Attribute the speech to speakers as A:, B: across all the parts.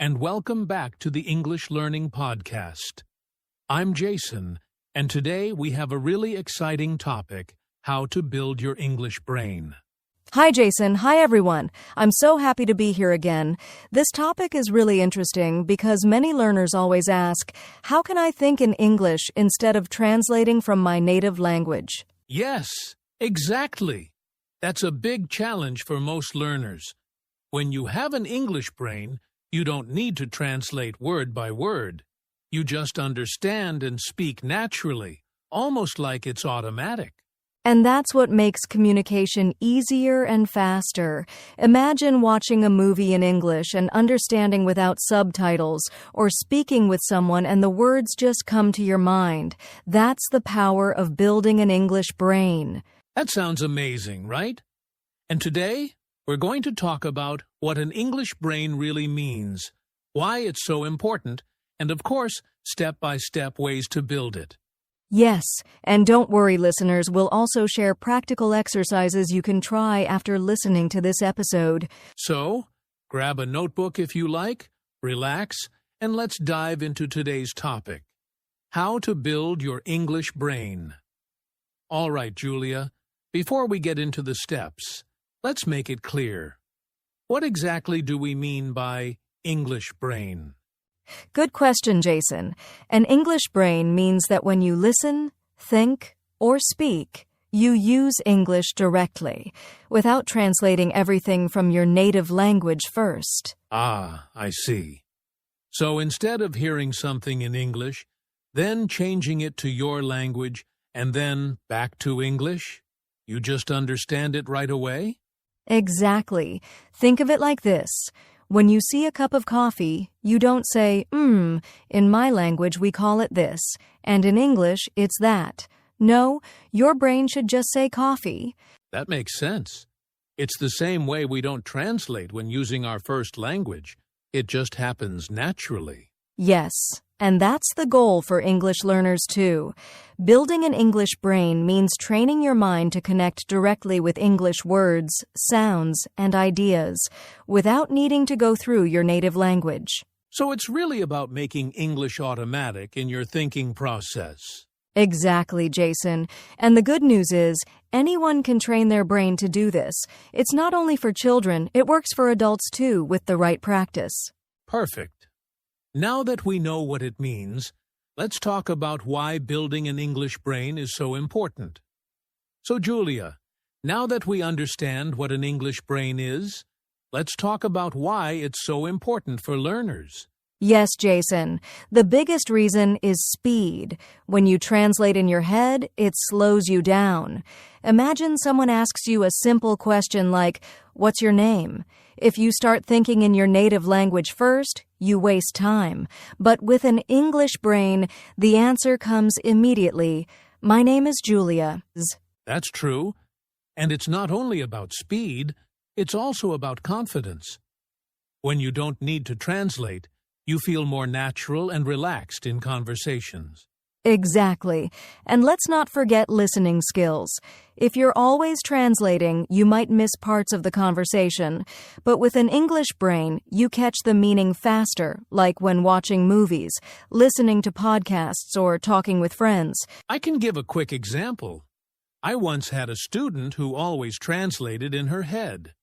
A: and welcome back to the English Learning Podcast. I'm Jason, and today we have a really exciting topic, how to build your English brain.
B: Hi, Jason. Hi, everyone. I'm so happy to be here again. This topic is really interesting because many learners always ask, how can I think in English instead of translating from my native language?
A: Yes, exactly. That's a big challenge for most learners. When you have an English brain, you don't need to translate word by word. You just understand and speak naturally, almost like it's automatic.
B: And that's what makes communication easier and faster. Imagine watching a movie in English and understanding without subtitles, or speaking with someone and the words just come to your mind. That's the power of building an English brain.
A: That sounds amazing, right? And today, we're going to talk about what an English brain really means, why it's so important, and of course, step-by-step ways to build it.
B: Yes, and don't worry, listeners, we'll also share practical exercises you can try after listening to this episode.
A: So, grab a notebook if you like, relax, and let's dive into today's topic, how to build your English brain. All right, Julia, before we get into the steps, let's make it clear. What exactly do we mean by English brain?
B: Good question, Jason. An English brain means that when you listen, think, or speak, you use English directly, without translating everything from your native language first.
A: Ah, I see. So instead of hearing something in English, then changing it to your language, and then back to English, you just understand it right away?
B: Exactly. Think of it like this. When you see a cup of coffee, you don't say, in my language we call it this, and in English it's that. No, your brain should just say coffee.
A: That makes sense. It's the same way we don't translate when using our first language. It just happens naturally.
B: Yes, and that's the goal for English learners too. Building an English brain means training your mind to connect directly with English words, sounds, and ideas, without needing to go through your native language.
A: So it's really about making English automatic in your thinking process.
B: Exactly, Jason. And the good news is, anyone can train their brain to do this. It's not only for children, it works for adults too, with the right practice.
A: Perfect. Now that we know what it means, let's talk about why building an English brain is so important. So, Julia, now that we understand what an English brain is, let's talk about why it's so important for learners.
B: Yes, Jason. The biggest reason is speed. When you translate in your head, it slows you down. Imagine someone asks you a simple question like, "What's your name?" If you start thinking in your native language first, you waste time. But with an English brain, the answer comes immediately. My name is Julia.
A: That's true. And it's not only about speed, it's also about confidence. When you don't need to translate, you feel more natural and relaxed in conversations.
B: Exactly. And let's not forget listening skills. If you're always translating, you might miss parts of the conversation. But with an English brain, you catch the meaning faster, like when watching movies, listening to podcasts, or talking with friends.
A: I can give a quick example. I once had a student who always translated in her head.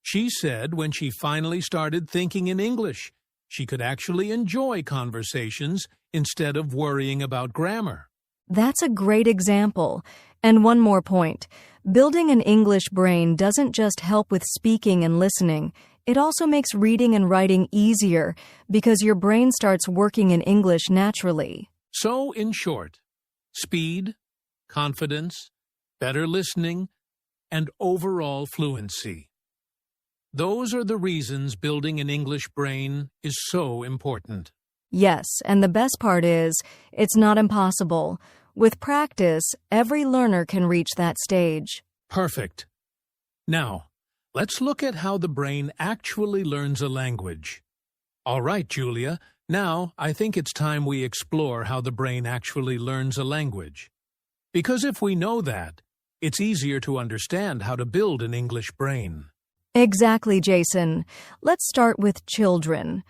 A: She said when she finally started thinking in English, she could actually enjoy conversations instead of worrying about grammar.
B: That's a great example. And one more point. Building an English brain doesn't just help with speaking and listening. It also makes reading and writing easier because your brain starts working in English naturally.
A: So, in short, speed, confidence, better listening, and overall fluency. Those are the reasons building an English brain is so important.
B: Yes, and the best part is, it's not impossible. With practice, every learner can reach that stage.
A: Perfect. Now, let's look at how the brain actually learns a language. All right, Julia, now I think it's time we explore how the brain actually learns a language. Because if we know that, it's easier to understand how to build an English brain.
B: Exactly, Jason. Let's start with children.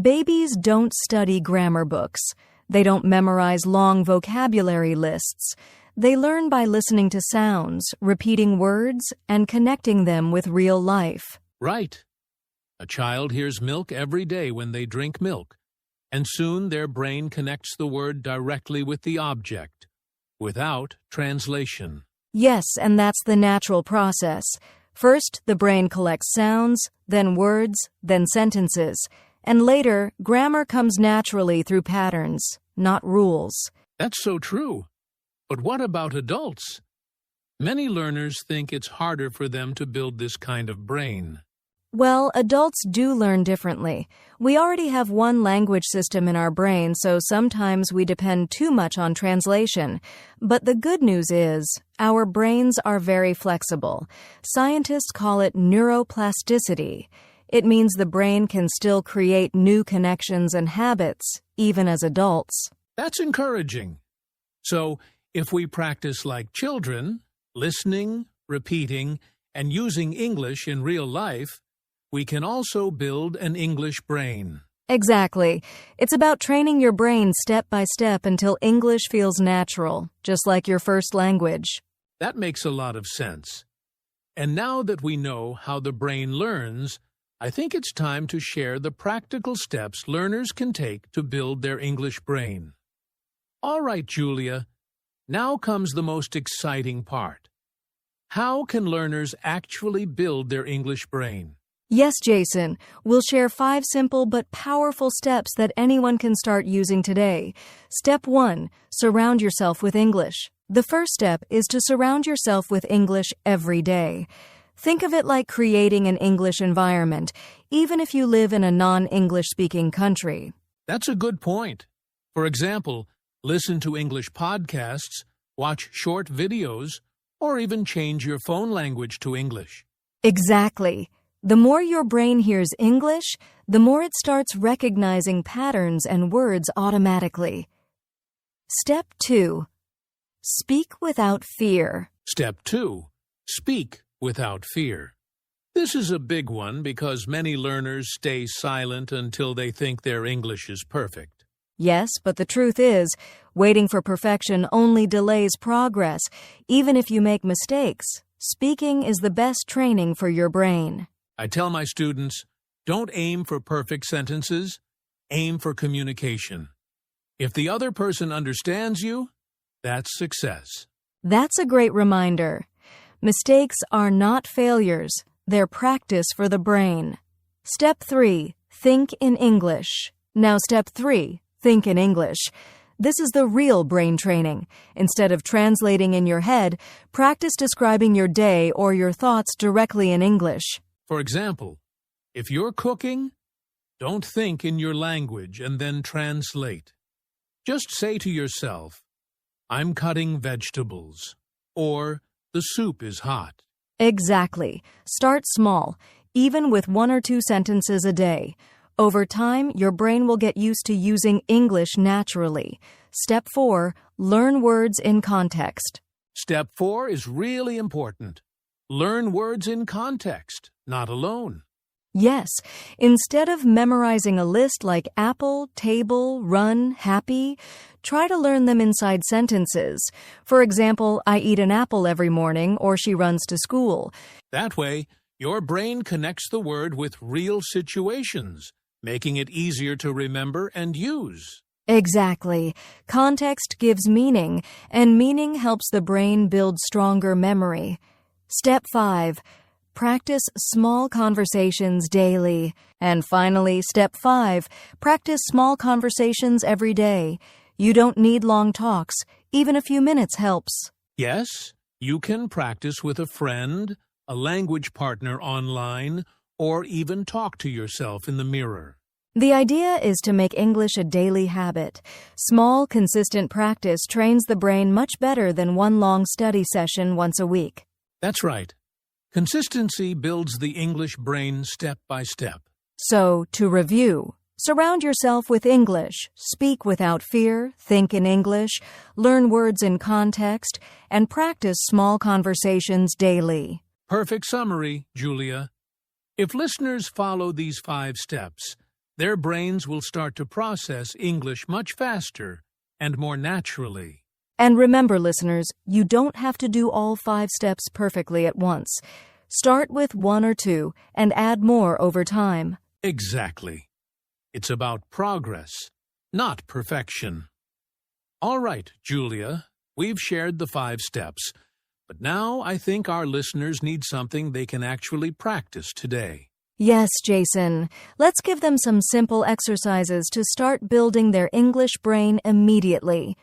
B: Babies don't study grammar books. They don't memorize long vocabulary lists. They learn by listening to sounds, repeating words, and connecting them with real life.
A: Right. A child hears milk every day when they drink milk, and soon their brain connects the word directly with the object, without translation.
B: Yes, and that's the natural process. First, the brain collects sounds, then words, then sentences, and later, grammar comes naturally through patterns, not rules.
A: That's so true. But what about adults? Many learners think it's harder for them to build this kind of brain.
B: Well, adults do learn differently. We already have one language system in our brain, so sometimes we depend too much on translation. But the good news is, our brains are very flexible. Scientists call it neuroplasticity. It means the brain can still create new connections and habits, even as adults.
A: That's encouraging. So, if we practice like children, listening, repeating, and using English in real life, we can also build an English brain.
B: Exactly. It's about training your brain step by step until English feels natural, just like your first language.
A: That makes a lot of sense. And now that we know how the brain learns, I think it's time to share the practical steps learners can take to build their English brain. All right, Julia, now comes the most exciting part. How can learners actually build their English brain?
B: Yes, Jason, we'll share 5 simple but powerful steps that anyone can start using today. Step 1. Surround yourself with English. The first step is to surround yourself with English every day. Think of it like creating an English environment, even if you live in a non-English speaking country.
A: That's a good point. For example, listen to English podcasts, watch short videos, or even change your phone language to English.
B: Exactly. The more your brain hears English, the more it starts recognizing patterns and words automatically. Step 2. Speak without fear.
A: Step 2. Speak without fear. This is a big one because many learners stay silent until they think their English is perfect.
B: Yes, but the truth is, waiting for perfection only delays progress. Even if you make mistakes, speaking is the best training for your brain.
A: I tell my students, don't aim for perfect sentences, aim for communication. If the other person understands you, that's success.
B: That's a great reminder. Mistakes are not failures. They're practice for the brain. Step 3. Think in English. Now, Step 3. Think in English. This is the real brain training. Instead of translating in your head, practice describing your day or your thoughts directly in English.
A: For example, if you're cooking, don't think in your language and then translate. Just say to yourself, I'm cutting vegetables, or the soup is hot.
B: Exactly. Start small, even with 1 or 2 sentences a day. Over time, your brain will get used to using English naturally. Step 4. Learn words in context.
A: Step 4 is really important. Learn words in context, not alone.
B: Yes, instead of memorizing a list like apple, table, run, happy, try to learn them inside sentences. For example, I eat an apple every morning, or she runs to school.
A: That way, your brain connects the word with real situations, making it easier to remember and use.
B: Exactly. Context gives meaning, and meaning helps the brain build stronger memory. Step 5. Practice small conversations daily. And finally, Step 5. Practice small conversations every day. You don't need long talks. Even a few minutes helps.
A: Yes, you can practice with a friend, a language partner online, or even talk to yourself in the mirror.
B: The idea is to make English a daily habit. Small, consistent practice trains the brain much better than one long study session once a week.
A: That's right. Consistency builds the English brain step by step.
B: So, to review, surround yourself with English, speak without fear, think in English, learn words in context, and practice small conversations daily.
A: Perfect summary, Julia. If listeners follow these 5 steps, Their brains will start to process English much faster and more naturally.
B: And remember, listeners, you don't have to do all 5 steps perfectly at once. Start with 1 or 2 and add more over time.
A: Exactly. It's about progress, not perfection. All right, Julia, we've shared the 5 steps, but now I think our listeners need something they can actually practice today.
B: Yes, Jason. Let's give them some simple exercises to start building their English brain immediately.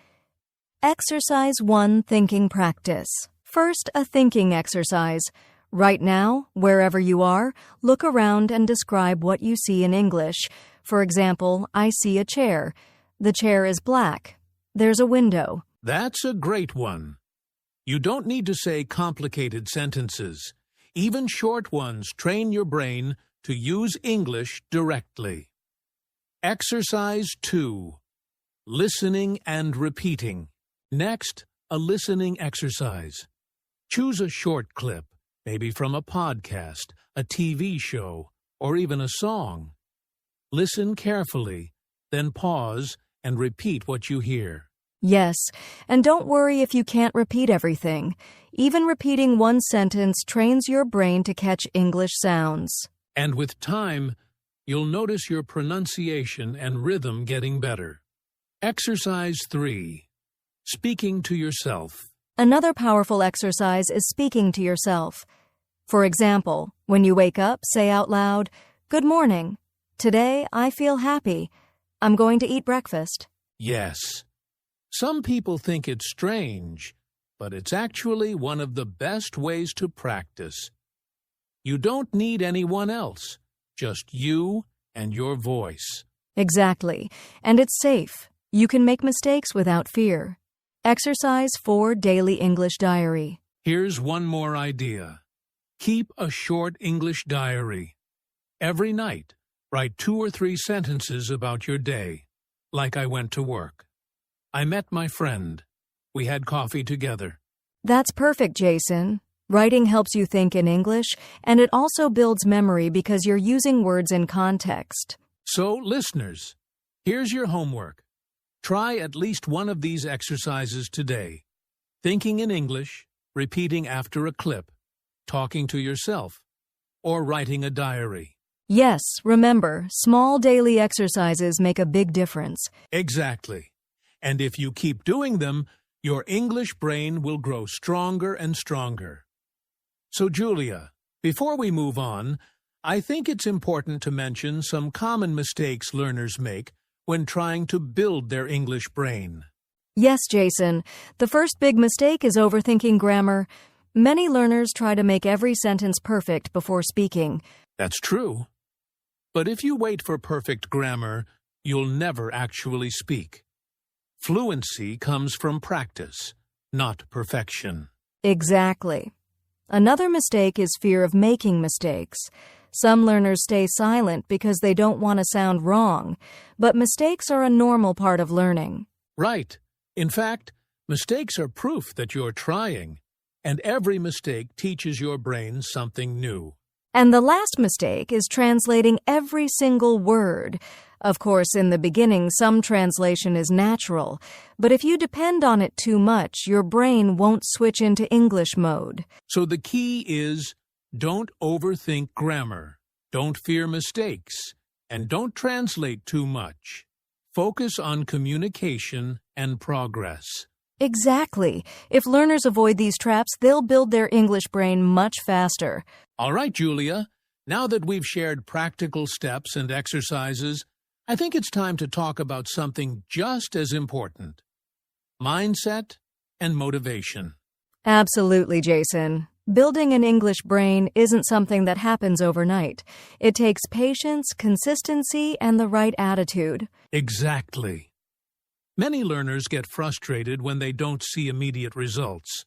B: Exercise 1, Thinking Practice. First, a thinking exercise. Right now, wherever you are, look around and describe what you see in English. For example, I see a chair. The chair is black. There's a window.
A: That's a great one. You don't need to say complicated sentences. Even short ones train your brain to use English directly. Exercise 2. Listening and repeating. Next, a listening exercise. Choose a short clip, maybe from a podcast, a TV show, or even a song. Listen carefully, then pause and repeat what you hear.
B: Yes, and don't worry if you can't repeat everything. Even repeating one sentence trains your brain to catch English sounds.
A: And with time, you'll notice your pronunciation and rhythm getting better. Exercise 3. Speaking to yourself.
B: Another powerful exercise is speaking to yourself. For example, when you wake up, say out loud, "Good morning. Today I feel happy. I'm going to eat breakfast."
A: Yes. Some people think it's strange, but it's actually one of the best ways to practice. You don't need anyone else, just you and your voice.
B: Exactly. And it's safe. You can make mistakes without fear. Exercise 4, Daily English Diary.
A: Here's one more idea. Keep a short English diary. Every night, write 2 or 3 sentences about your day, like I went to work. I met my friend. We had coffee together.
B: That's perfect, Jason. Writing helps you think in English, and it also builds memory because you're using words in context.
A: So, listeners, here's your homework. Try at least one of these exercises today. Thinking in English, repeating after a clip, talking to yourself, or writing a diary.
B: Yes, remember, small daily exercises make a big difference.
A: Exactly. And if you keep doing them, your English brain will grow stronger and stronger. So, Julia, before we move on, I think it's important to mention some common mistakes learners make when trying to build their English brain.
B: Yes, Jason. The first big mistake is overthinking grammar. Many learners try to make every sentence perfect before speaking.
A: That's true. But if you wait for perfect grammar, you'll never actually speak. Fluency comes from practice, not perfection.
B: Exactly. Another mistake is fear of making mistakes. Some learners stay silent because they don't want to sound wrong, but mistakes are a normal part of learning.
A: Right. In fact, mistakes are proof that you're trying, and every mistake teaches your brain something new.
B: And the last mistake is translating every single word. Of course, in the beginning, some translation is natural, but if you depend on it too much, your brain won't switch into English mode.
A: So the key is, don't overthink grammar, don't fear mistakes, and don't translate too much. Focus on communication and progress.
B: Exactly. If learners avoid these traps, they'll build their English brain much faster.
A: All right, Julia, now that we've shared practical steps and exercises, I think it's time to talk about something just as important: mindset and motivation.
B: Absolutely, Jason. Building an English brain isn't something that happens overnight. It takes patience, consistency, and the right attitude.
A: Exactly. Many learners get frustrated when they don't see immediate results.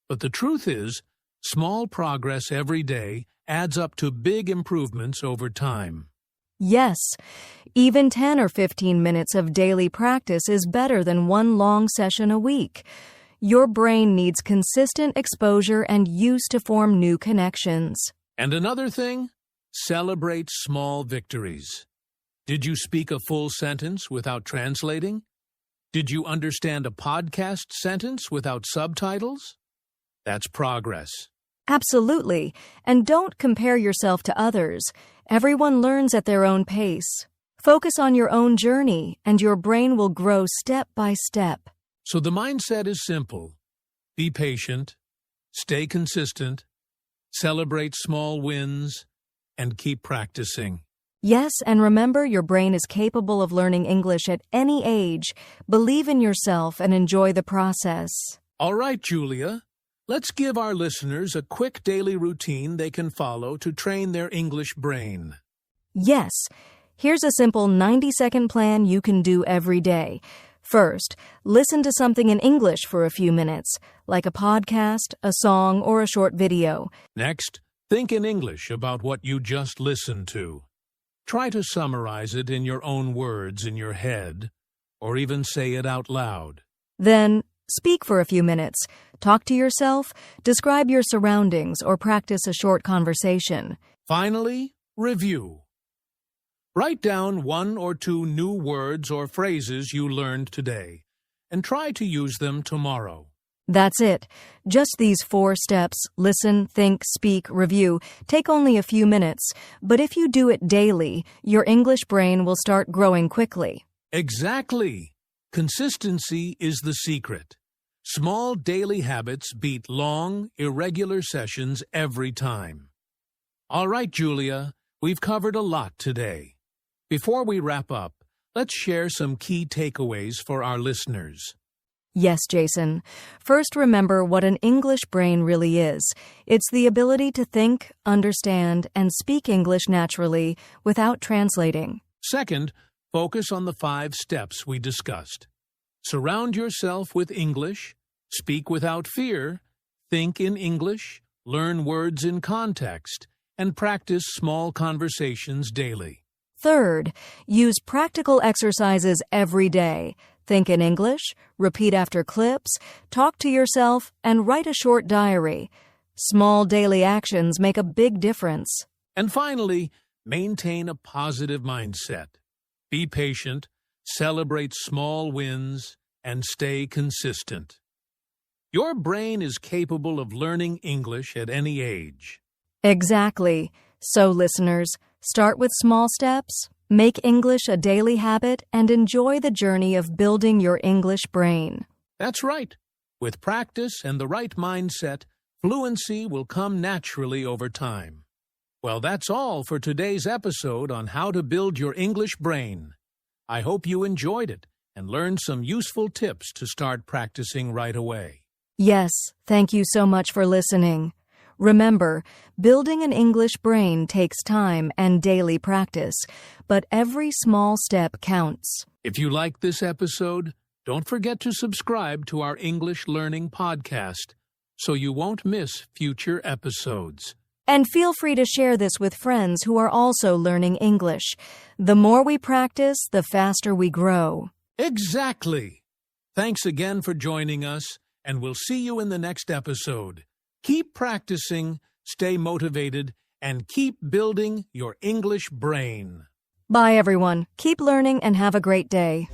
A: But the truth is, small progress every day adds up to big improvements over time.
B: Yes, even 10 or 15 minutes of daily practice is better than one long session a week. Your brain needs consistent exposure and use to form new connections.
A: And another thing, celebrate small victories. Did you speak a full sentence without translating? Did you understand a podcast sentence without subtitles? That's progress.
B: Absolutely. And don't compare yourself to others. Everyone learns at their own pace. Focus on your own journey, and your brain will grow step by step.
A: So the mindset is simple. Be patient, stay consistent, celebrate small wins, and keep practicing.
B: Yes, and remember, your brain is capable of learning English at any age. Believe in yourself and enjoy the process.
A: All right, Julia. Let's give our listeners a quick daily routine they can follow to train their English brain.
B: Yes. Here's a simple 90-second plan you can do every day. First, listen to something in English for a few minutes, like a podcast, a song, or a short video.
A: Next, think in English about what you just listened to. Try to summarize it in your own words in your head, or even say it out loud.
B: Then, speak for a few minutes. Talk to yourself, describe your surroundings, or practice a short conversation.
A: Finally, review. Write down 1 or 2 new words or phrases you learned today, and try to use them tomorrow.
B: That's it. Just these 4 steps, listen, think, speak, review, take only a few minutes. But if you do it daily, your English brain will start growing quickly.
A: Exactly. Consistency is the secret. Small daily habits beat long, irregular sessions every time. All right, Julia, we've covered a lot today. Before we wrap up, let's share some key takeaways for our listeners.
B: Yes, Jason. First, remember what an English brain really is. It's the ability to think, understand, and speak English naturally without translating.
A: Second, focus on the 5 steps we discussed. Surround yourself with English, speak without fear, think in English, learn words in context, and practice small conversations daily.
B: Third, use practical exercises every day. Think in English, repeat after clips, talk to yourself, and write a short diary. Small daily actions make a big difference.
A: And finally, maintain a positive mindset. Be patient, celebrate small wins, and stay consistent. Your brain is capable of learning English at any age.
B: Exactly. So, listeners, start with small steps. Make English a daily habit and enjoy the journey of building your English brain.
A: That's right. With practice and the right mindset, fluency will come naturally over time. Well, that's all for today's episode on how to build your English brain. I hope you enjoyed it and learned some useful tips to start practicing right away.
B: Yes, thank you so much for listening. Remember, building an English brain takes time and daily practice, but every small step counts.
A: If you liked this episode, don't forget to subscribe to our English Learning Podcast so you won't miss future episodes.
B: And feel free to share this with friends who are also learning English. The more we practice, the faster we grow.
A: Exactly. Thanks again for joining us, and we'll see you in the next episode. Keep practicing, stay motivated, and keep building your English brain.
B: Bye, everyone. Keep learning and have a great day.